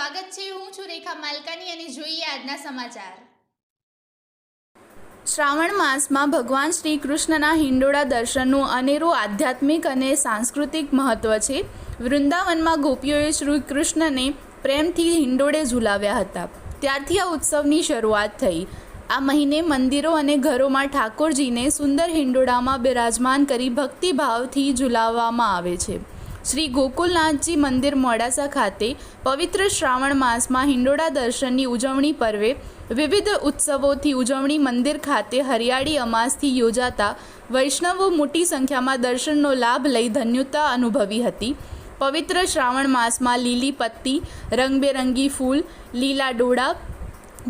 સ્વાગત છે। હું છું રેખા માલકાની અને જોઈએ આજના સમાચાર। શ્રાવણ માસમાં ભગવાન શ્રી કૃષ્ણના હિંડોળા દર્શનનું અનેરું આધ્યાત્મિક અને સાંસ્કૃતિક મહત્વ છે। વૃંદાવનમાં ગોપીઓએ શ્રી કૃષ્ણને પ્રેમથી હિંડોળે ઝુલાવ્યા હતા, ત્યારથી આ ઉત્સવની શરૂઆત થઈ। આ મહિને મંદિરો અને ઘરોમાં ઠાકોરજીને સુંદર હિંડોળામાં બિરાજમાન કરી ભક્તિભાવથી ઝુલાવવામાં આવે છે। શ્રી ગોકુલનાથજી મંદિર મોડાસા ખાતે પવિત્ર શ્રાવણ માસમાં હિંડોળા દર્શનની ઉજવણી પર્વે વિવિધ ઉત્સવોથી ઉજવણી મંદિર ખાતે હરિયાળી અમાસથી યોજાતા વૈષ્ણવો મોટી સંખ્યામાં દર્શનનો લાભ લઈ ધન્યતા અનુભવી હતી। પવિત્ર શ્રાવણ માસમાં લીલી પત્તી, રંગબેરંગી ફૂલ, લીલા ડોળા,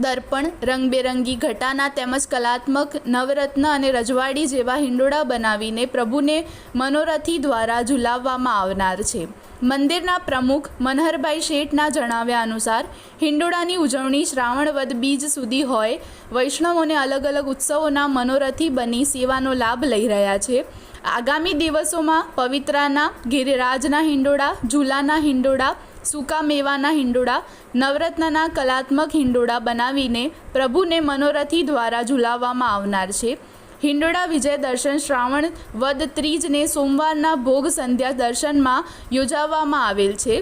દર્પણ, રંગબેરંગી ઘટાના તેમજ કલાત્મક નવરત્ન અને રજવાડી જેવા હિંડોળા બનાવીને પ્રભુને મનોરથી દ્વારા ઝુલાવવામાં આવનાર છે। મંદિરના પ્રમુખ મનહરભાઈ શેઠના જણાવ્યા અનુસાર હિંડોળાની ઉજવણી શ્રાવણ વદ બીજ સુધી હોય વૈષ્ણવોને અલગ અલગ ઉત્સવોના મનોરથી બની સેવાનો લાભ લઈ રહ્યા છે। આગામી દિવસોમાં પવિત્રાના, ગિરિરાજના હિંડોળા, ઝૂલાના હિંડોળા, સૂકા મેવાના હિંડોળા, નવરત્નના કલાત્મક હિંડોળા બનાવીને પ્રભુને મનોરથી દ્વારા ઝુલાવવામાં આવનાર છે। હિંડોળા વિજય દર્શન શ્રાવણ વદ ત્રીજને સોમવારના ભોગ સંધ્યા દર્શનમાં યોજવામાં આવેલ છે।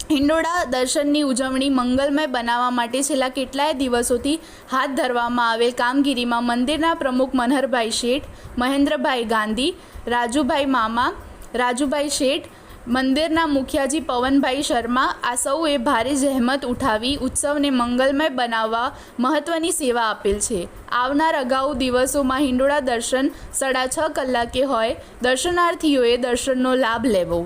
હિંડોળા દર્શનની ઉજવણી મંગલમય બનાવવા માટે છેલ્લા કેટલાય દિવસોથી હાથ ધરવામાં આવેલ કામગીરીમાં મંદિરના પ્રમુખ મનહરભાઈ શેઠ, મહેન્દ્રભાઈ ગાંધી, રાજુભાઈ મામા, રાજુભાઈ શેઠ, મંદિરના મુખિયાજી પવનભાઈ શર્મા આ સૌએ ભારે જહેમત ઉઠાવી ઉત્સવને મંગલમય બનાવવા મહત્ત્વની સેવા આપેલ છે। આવનાર અગાઉ દિવસોમાં હિંડોળા દર્શન 6:30 કલાકે હોય, દર્શનાર્થીઓએ દર્શનનો લાભ લેવો।